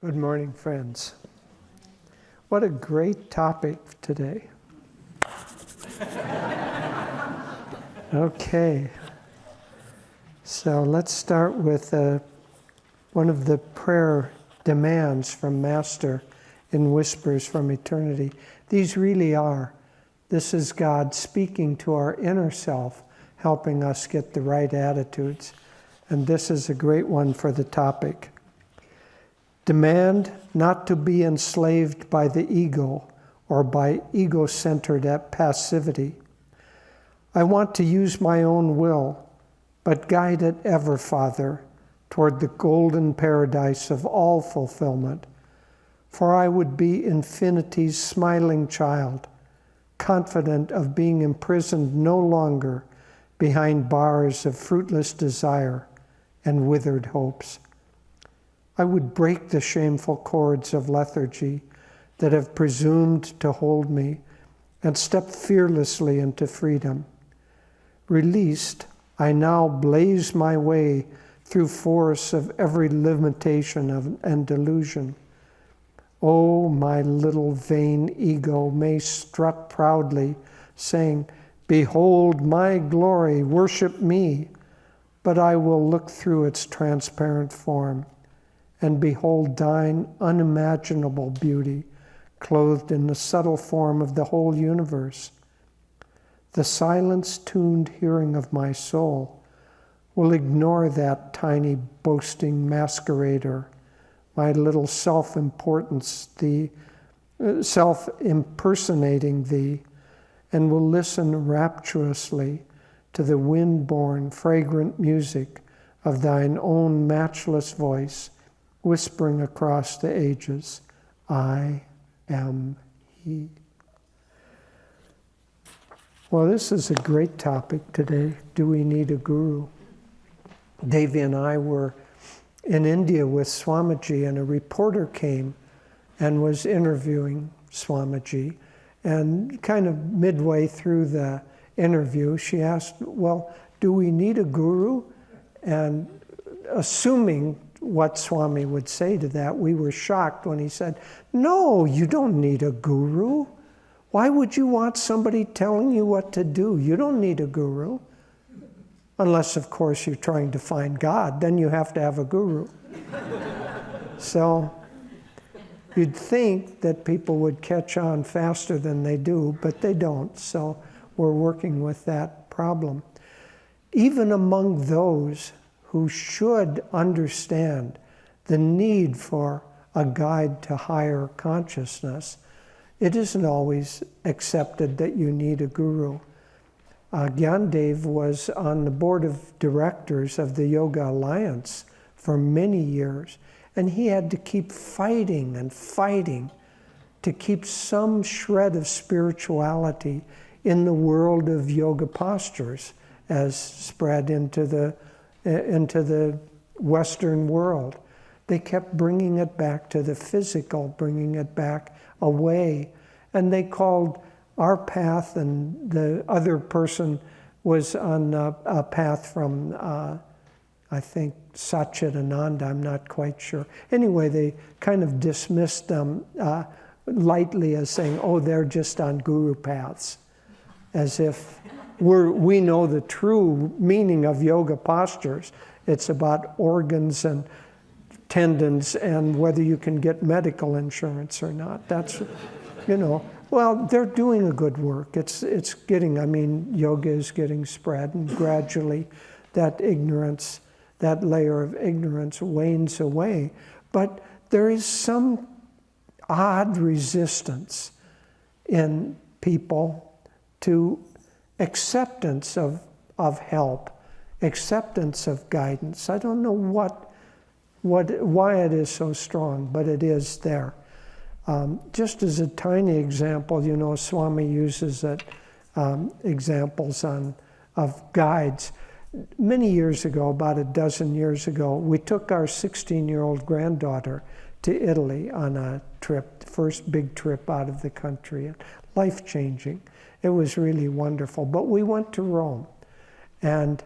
Good morning, friends. What a great topic today. Okay, so let's start with one of the prayer demands from Master in Whispers from Eternity. These really are. This is God speaking to our inner self, helping us get the right attitudes. And this is a great one for the topic. Demand not to be enslaved by the ego or by ego-centered passivity. I want to use my own will, but guide it ever, Father, toward the golden paradise of all fulfillment. For I would be infinity's smiling child, confident of being imprisoned no longer behind bars of fruitless desire and withered hopes. I would break the shameful cords of lethargy that have presumed to hold me and step fearlessly into freedom. Released, I now blaze my way through forests of every limitation and delusion. Oh, my little vain ego may strut proudly, saying, "Behold my glory, worship me," but I will look through its transparent form and behold thine unimaginable beauty, clothed in the subtle form of the whole universe. The silence-tuned hearing of my soul will ignore that tiny boasting masquerader, my little self-importance, the self-impersonating thee, and will listen rapturously to the wind-born, fragrant music of thine own matchless voice, whispering across the ages, I am He. Well, this is a great topic today. Do we need a guru? Devi and I were in India with Swamiji, and a reporter came and was interviewing Swamiji. And kind of midway through the interview, she asked, well, do we need a guru? And assuming what Swami would say to that, we were shocked when he said, no, you don't need a guru. Why would you want somebody telling you what to do? You don't need a guru. Unless, of course, you're trying to find God, then you have to have a guru. So you'd think that people would catch on faster than they do, but they don't. So we're working with that problem. Even among those who should understand the need for a guide to higher consciousness, it isn't always accepted that you need a guru. Gyandev was on the board of directors of the Yoga Alliance for many years, and he had to keep fighting and fighting to keep some shred of spirituality in the world of yoga postures as spread into the Western world. They kept bringing it back to the physical, bringing it back away. And they called our path, and the other person was on a path from, I think, Satchidananda, I'm not quite sure. Anyway, they kind of dismissed them lightly as saying, oh, they're just on guru paths, as if we know the true meaning of yoga postures. It's about organs and tendons and whether you can get medical insurance or not. That's, well, they're doing a good work. It's getting, yoga is getting spread, and gradually that ignorance, that layer of ignorance wanes away. But there is some odd resistance in people to acceptance of help, acceptance of guidance. I don't know why it is so strong, but it is there. Just as a tiny example, Swami uses examples of guides. Many years ago, about a dozen years ago, we took our 16-year-old granddaughter to Italy on a trip, first big trip out of the country, life-changing. It was really wonderful. But we went to Rome, and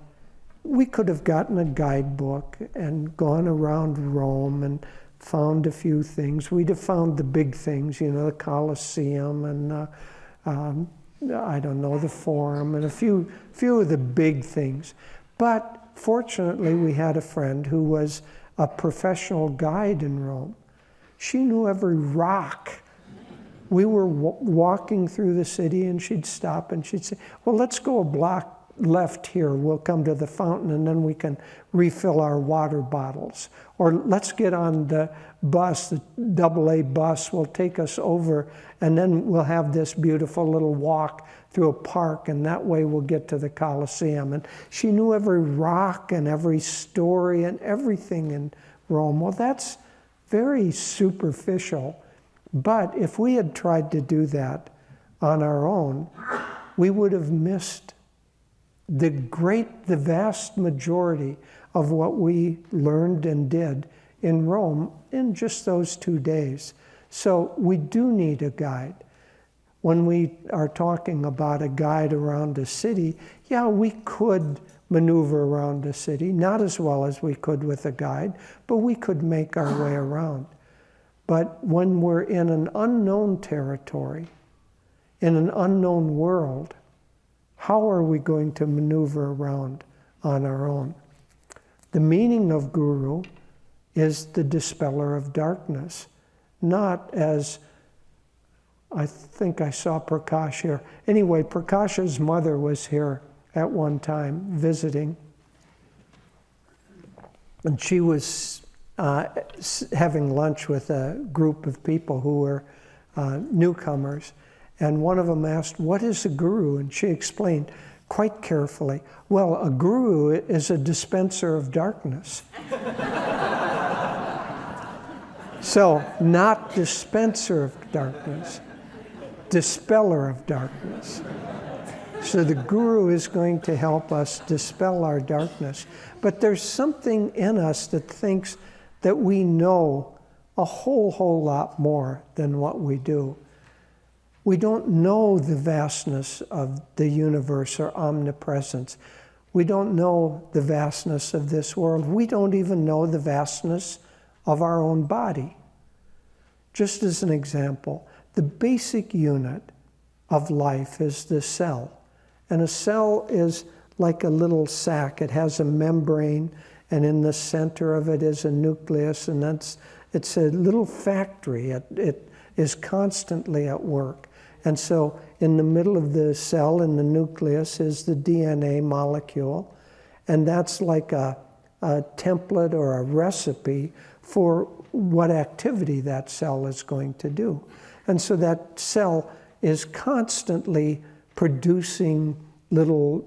we could have gotten a guidebook and gone around Rome and found a few things. We'd have found the big things, the Colosseum and I don't know, the Forum, and a few of the big things. But fortunately, we had a friend who was a professional guide in Rome. She knew every rock. We were walking through the city, and she'd stop and she'd say, well, let's go a block left here. We'll come to the fountain, and then we can refill our water bottles. Or let's get on the bus, the AA bus will take us over, and then we'll have this beautiful little walk through a park, and that way we'll get to the Colosseum. And she knew every rock and every story and everything in Rome. Well, that's very superficial. But if we had tried to do that on our own, we would have missed the vast majority of what we learned and did in Rome in just those 2 days. So we do need a guide. When we are talking about a guide around a city, yeah, we could maneuver around a city, not as well as we could with a guide, but we could make our way around. But when we're in an unknown territory, in an unknown world, how are we going to maneuver around on our own? The meaning of guru is the dispeller of darkness, not as, I think I saw Prakash here. Anyway, Prakash's mother was here at one time visiting, and she was having lunch with a group of people who were newcomers. And one of them asked, what is a guru? And she explained quite carefully, well, a guru is a dispenser of darkness. So, not dispenser of darkness, dispeller of darkness. So the guru is going to help us dispel our darkness. But there's something in us that thinks that we know a whole lot more than what we do. We don't know the vastness of the universe or omnipresence. We don't know the vastness of this world. We don't even know the vastness of our own body. Just as an example, the basic unit of life is the cell. And a cell is like a little sac. It has a membrane, and in the center of it is a nucleus, and it's a little factory. It is constantly at work. And so in the middle of the cell, in the nucleus, is the DNA molecule, and that's like a template or a recipe for what activity that cell is going to do. And so that cell is constantly producing little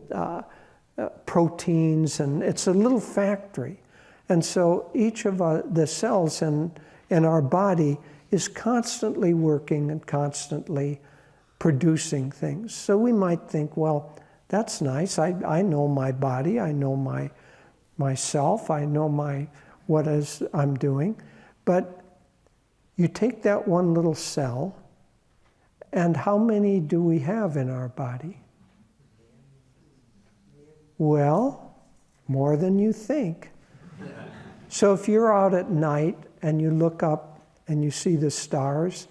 proteins, and it's a little factory. And so each of the cells in our body is constantly working and constantly producing things. So we might think, well, that's nice. I know my body. I know myself. I know what I'm doing. But you take that one little cell, and how many do we have in our body? Well, more than you think. So if you're out at night and you look up and you see the stars,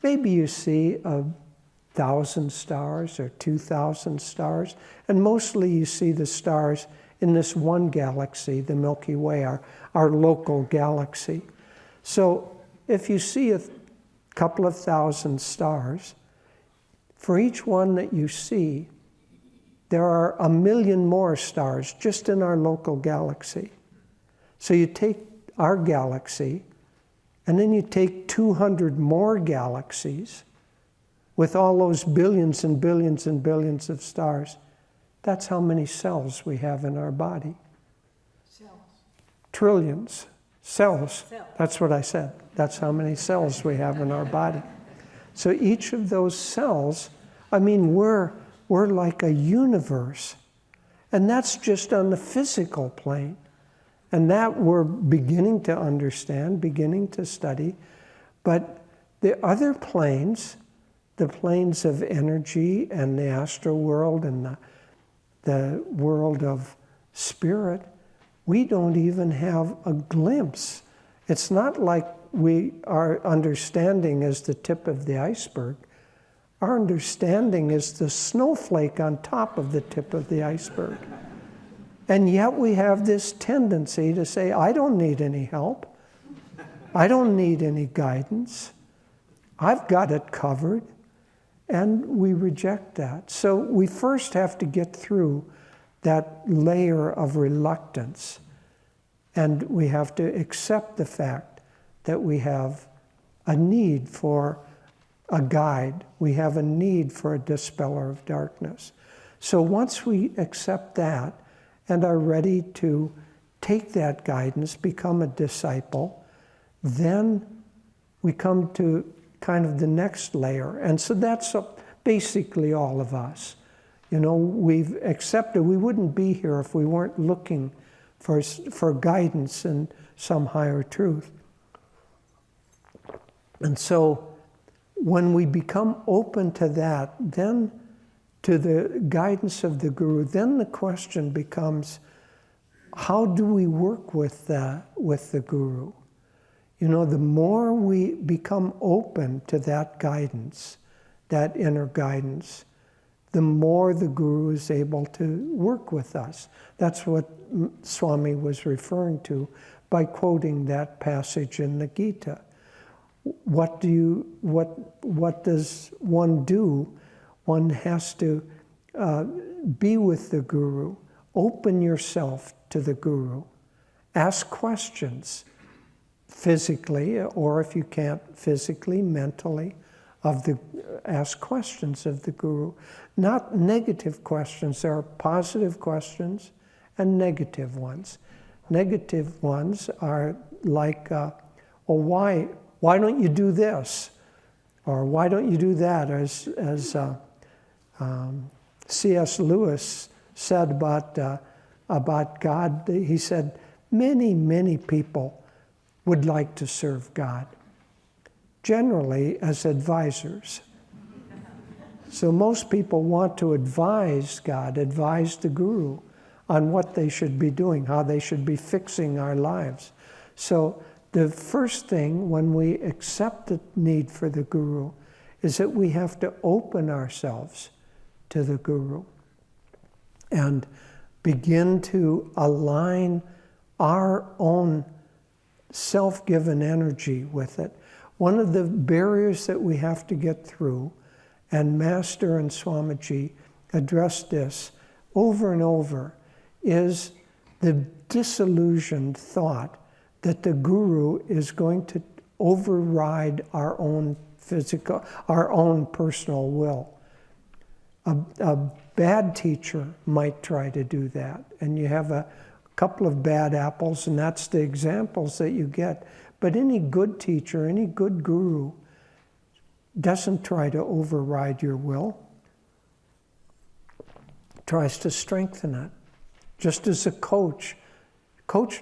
maybe you see 1,000 stars or 2,000 stars, and mostly you see the stars in this one galaxy, the Milky Way, our local galaxy. So if you see a couple of thousand stars, for each one that you see, there are 1 million more stars just in our local galaxy. So you take our galaxy, and then you take 200 more galaxies with all those billions and billions and billions of stars. That's how many cells we have in our body. Cells. Trillions. Cells. That's what I said. That's how many cells we have in our body. So each of those cells, we're like a universe. And that's just on the physical plane. And that we're beginning to understand, beginning to study. But the other planes, the planes of energy and the astral world and the world of spirit, we don't even have a glimpse. It's not like our understanding is the tip of the iceberg. Our understanding is the snowflake on top of the tip of the iceberg. And yet we have this tendency to say, I don't need any help. I don't need any guidance. I've got it covered. And we reject that. So we first have to get through that layer of reluctance. And we have to accept the fact that we have a need for a guide. We have a need for a dispeller of darkness. So once we accept that and are ready to take that guidance, become a disciple, then we come to kind of the next layer. And so that's basically all of us. You know, we've accepted, we wouldn't be here if we weren't looking for guidance and some higher truth. And so when we become open to that, then to the guidance of the Guru, then the question becomes, how do we work with the Guru? You know, the more we become open to that guidance, that inner guidance, the more the Guru is able to work with us. That's what Swami was referring to by quoting that passage in the Gita. What does one do? One has to be with the Guru. Open yourself to the Guru. Ask questions. Physically, or if you can't physically, mentally, ask questions of the Guru. Not negative questions. There are positive questions and negative ones. Negative ones are like, well, why don't you do this? Or why don't you do that? As C.S. Lewis said about God, he said, many people would like to serve God, generally as advisors. So most people want to advise God, advise the Guru on what they should be doing, how they should be fixing our lives. So the first thing when we accept the need for the Guru is that we have to open ourselves to the Guru and begin to align our own self-given energy with it. One of the barriers that we have to get through, and Master and Swamiji addressed this over and over, is the disillusioned thought that the Guru is going to override our own personal will. A bad teacher might try to do that, and you have a couple of bad apples, and that's the examples that you get. But any good teacher, any good Guru, doesn't try to override your will, tries to strengthen it. Just as a coach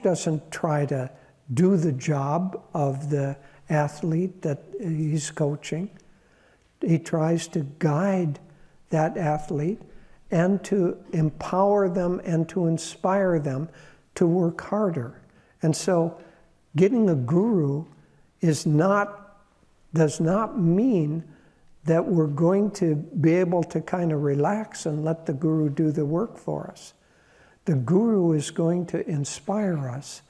doesn't try to do the job of the athlete that he's coaching. He tries to guide that athlete and to empower them and to inspire them to work harder. And so getting a Guru does not mean that we're going to be able to kind of relax and let the Guru do the work for us. The Guru is going to inspire us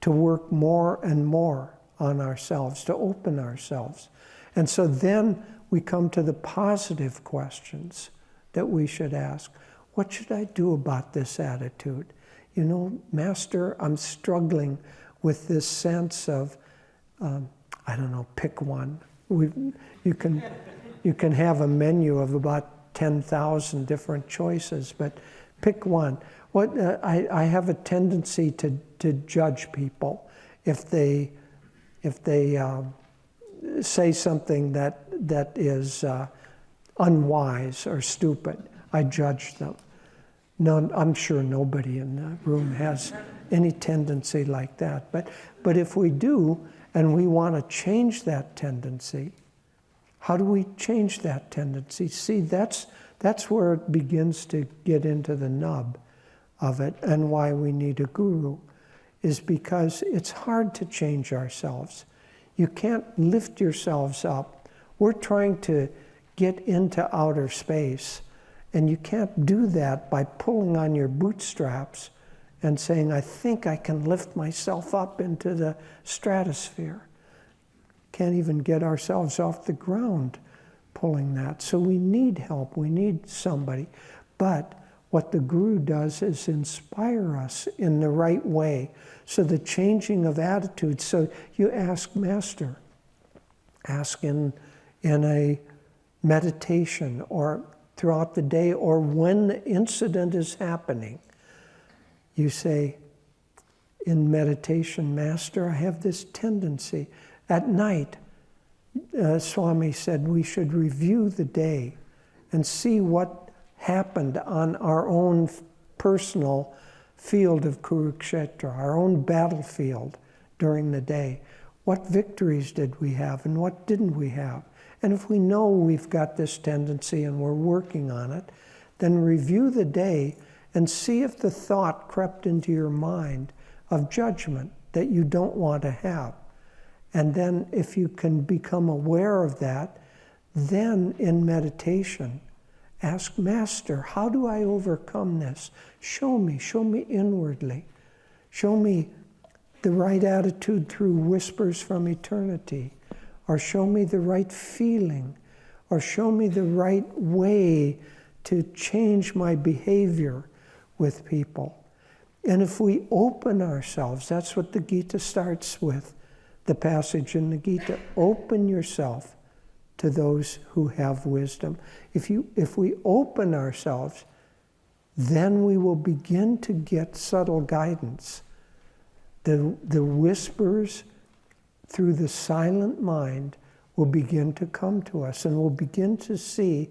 to work more and more on ourselves, to open ourselves. And so then we come to the positive questions that we should ask. What should I do about this attitude? You know, Master, I'm struggling with this sense of, I don't know, pick one. You can have a menu of about 10,000 different choices, but pick one. I have a tendency to judge people if they say something that is unwise or stupid. I judge them. No, I'm sure nobody in the room has any tendency like that. But if we do, and we want to change that tendency, how do we change that tendency? See, that's where it begins to get into the nub of it, and why we need a Guru, is because it's hard to change ourselves. You can't lift yourselves up. We're trying to get into outer space, and you can't do that by pulling on your bootstraps and saying, I think I can lift myself up into the stratosphere. Can't even get ourselves off the ground pulling that. So we need help. We need somebody. But what the Guru does is inspire us in the right way. So the changing of attitudes. So you ask Master, ask in a meditation or throughout the day or when the incident is happening. You say, in meditation, Master, I have this tendency. At night, Swami said we should review the day and see what happened on our own personal field of Kurukshetra, our own battlefield during the day. What victories did we have and what didn't we have? And if we know we've got this tendency and we're working on it, then review the day and see if the thought crept into your mind of judgment that you don't want to have. And then if you can become aware of that, then in meditation, ask Master, how do I overcome this? Show me inwardly. Show me the right attitude through whispers from eternity, or show me the right feeling, or show me the right way to change my behavior with people. And if we open ourselves, that's what the Gita starts with, the passage in the Gita, open yourself to those who have wisdom. If we open ourselves, then we will begin to get subtle guidance. The whispers through the silent mind will begin to come to us, and we'll begin to see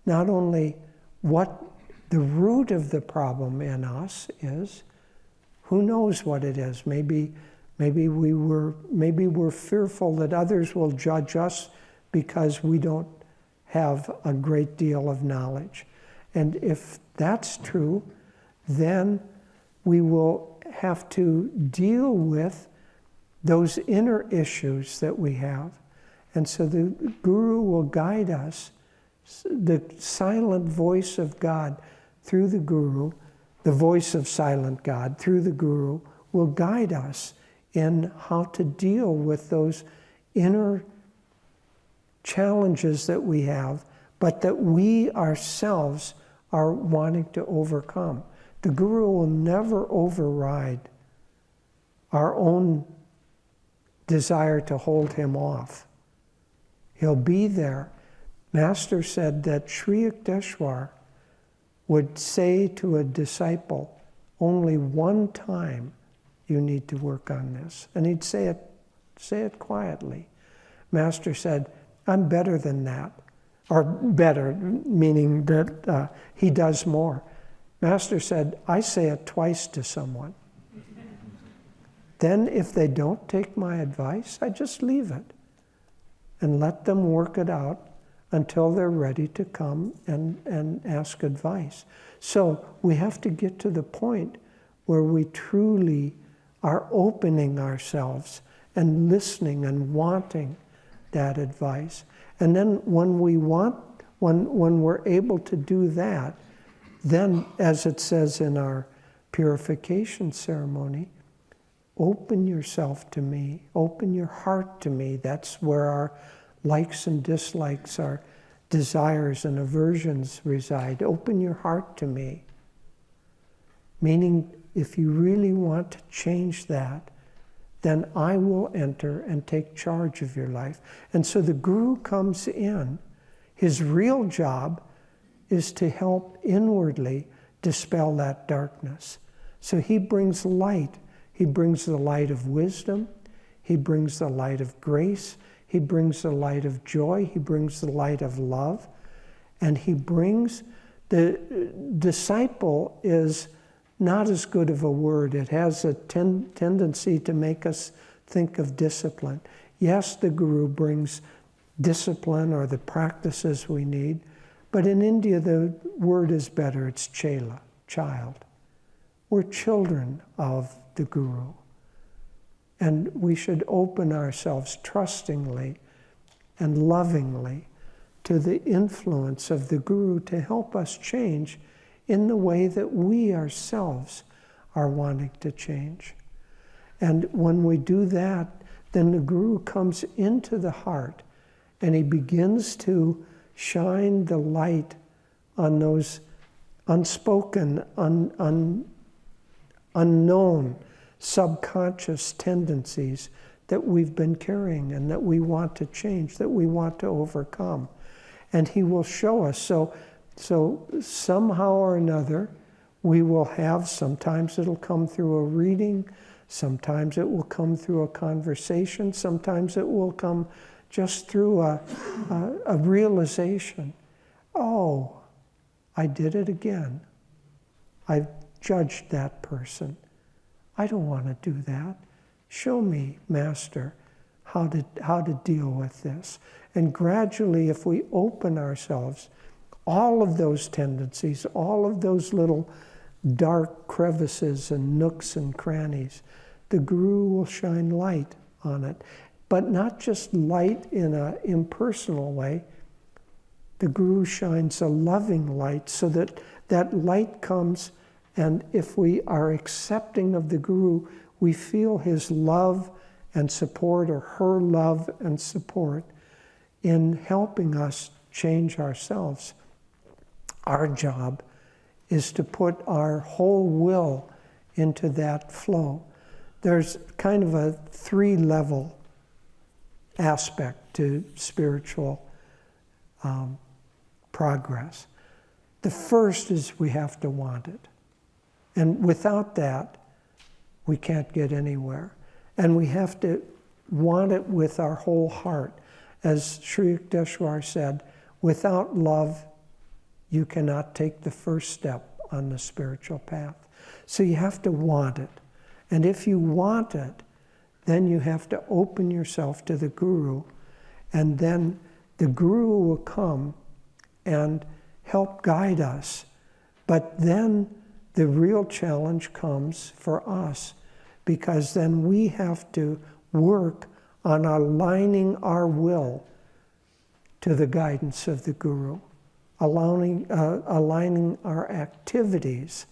not only what the root of the problem in us is. Who knows what it is? Maybe we're fearful that others will judge us because we don't have a great deal of knowledge. And if that's true, then we will have to deal with those inner issues that we have. And so the Guru will guide us. The silent voice of God through the Guru, the voice of silent God through the Guru, will guide us in how to deal with those inner challenges that we have, but that we ourselves are wanting to overcome. The Guru will never override our own desire to hold him off. He'll be there. Master said that Sri Yukteswar would say to a disciple, only one time you need to work on this. And he'd say it quietly. Master said, I'm better than that. Or better, meaning that he does more. Master said, I say it twice to someone. Then if they don't take my advice, I just leave it and let them work it out until they're ready to come and ask advice. So we have to get to the point where we truly are opening ourselves and listening and wanting that advice. And then when we're able to do that, then, as it says in our purification ceremony, open yourself to me, open your heart to me. That's where our likes and dislikes, our desires and aversions reside. Open your heart to me. Meaning, if you really want to change that, then I will enter and take charge of your life. And so the Guru comes in. His real job is to help inwardly dispel that darkness. So he brings light. He brings the light of wisdom. He brings the light of grace. He brings the light of joy. He brings the light of love. And he brings, the disciple is not as good of a word. It has a tendency to make us think of discipline. Yes, the Guru brings discipline or the practices we need, but in India the word is better. It's chela, child. We're children of the Guru. And we should open ourselves trustingly and lovingly to the influence of the Guru to help us change in the way that we ourselves are wanting to change. And when we do that, then the Guru comes into the heart and he begins to shine the light on those unspoken, unknown, subconscious tendencies that we've been carrying and that we want to change, that we want to overcome. And he will show us. So somehow or another, we will have, sometimes it'll come through a reading, sometimes it will come through a conversation, sometimes it will come just through a realization. Oh, I did it again. I've judged that person. I don't want to do that. Show me, Master, how to deal with this. And gradually, if we open ourselves, all of those tendencies, all of those little dark crevices and nooks and crannies, the Guru will shine light on it. But not just light in an impersonal way. The Guru shines a loving light so that that light comes, and if we are accepting of the Guru, we feel his love and support, or her love and support, in helping us change ourselves. Our job is to put our whole will into that flow. There's kind of a 3-level aspect to spiritual progress. The first is we have to want it. And without that, we can't get anywhere. And we have to want it with our whole heart. As Sri Yukteswar said, without love, you cannot take the first step on the spiritual path. So you have to want it. And if you want it, then you have to open yourself to the Guru, and then the Guru will come and help guide us. But then the real challenge comes for us, because then we have to work on aligning our will to the guidance of the Guru, aligning our activities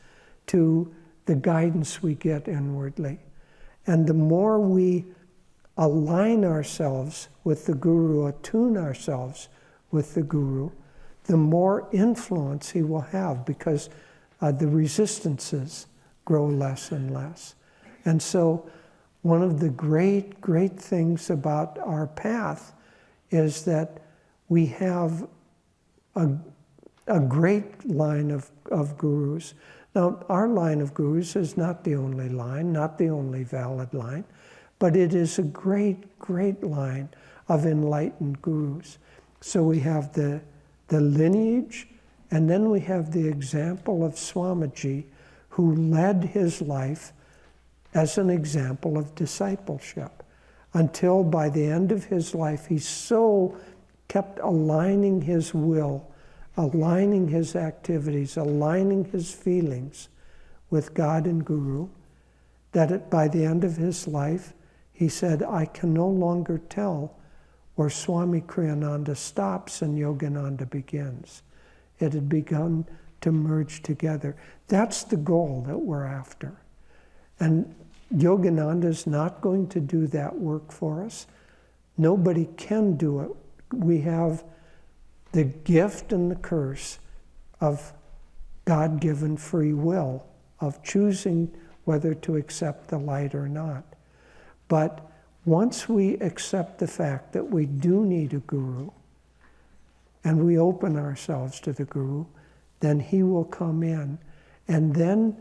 to the guidance we get inwardly. And the more we align ourselves with the Guru, attune ourselves with the Guru, the more influence he will have, because the resistances grow less and less. And so one of the great, great things about our path is that we have a great line of gurus. Now, our line of gurus is not the only line, not the only valid line, but it is a great, great line of enlightened gurus. So we have the lineage, and then we have the example of Swamiji, who led his life as an example of discipleship, until by the end of his life, he so kept aligning his will, aligning his activities, aligning his feelings with God and Guru, that by the end of his life, he said, I can no longer tell where Swami Kriyananda stops and Yogananda begins. It had begun to merge together. That's the goal that we're after. And Yogananda is not going to do that work for us. Nobody can do it. We have the gift and the curse of God-given free will, of choosing whether to accept the light or not. But once we accept the fact that we do need a Guru, and we open ourselves to the Guru, then he will come in. And then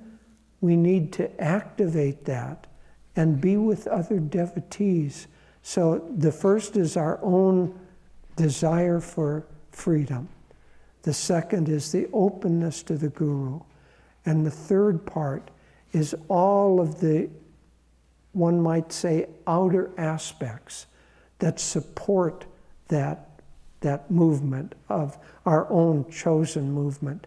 we need to activate that and be with other devotees. So the first is our own desire for freedom. The second is the openness to the Guru. And the third part is all of the, one might say, outer aspects that support that movement of our own chosen movement.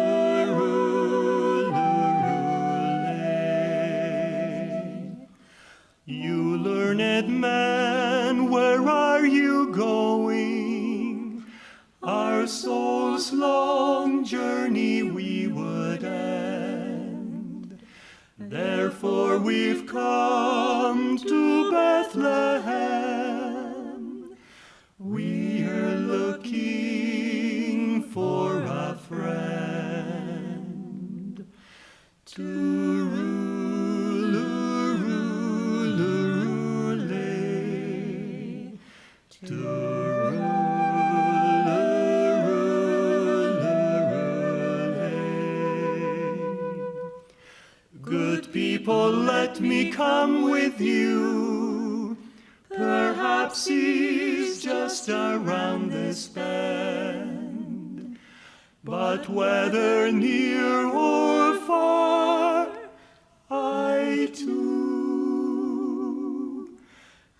journey we would end. Therefore we've come to Bethlehem. We're looking for a friend to Good people, let me come with you. Perhaps he's just around this bend. But whether near or far, I too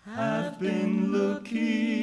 have been looking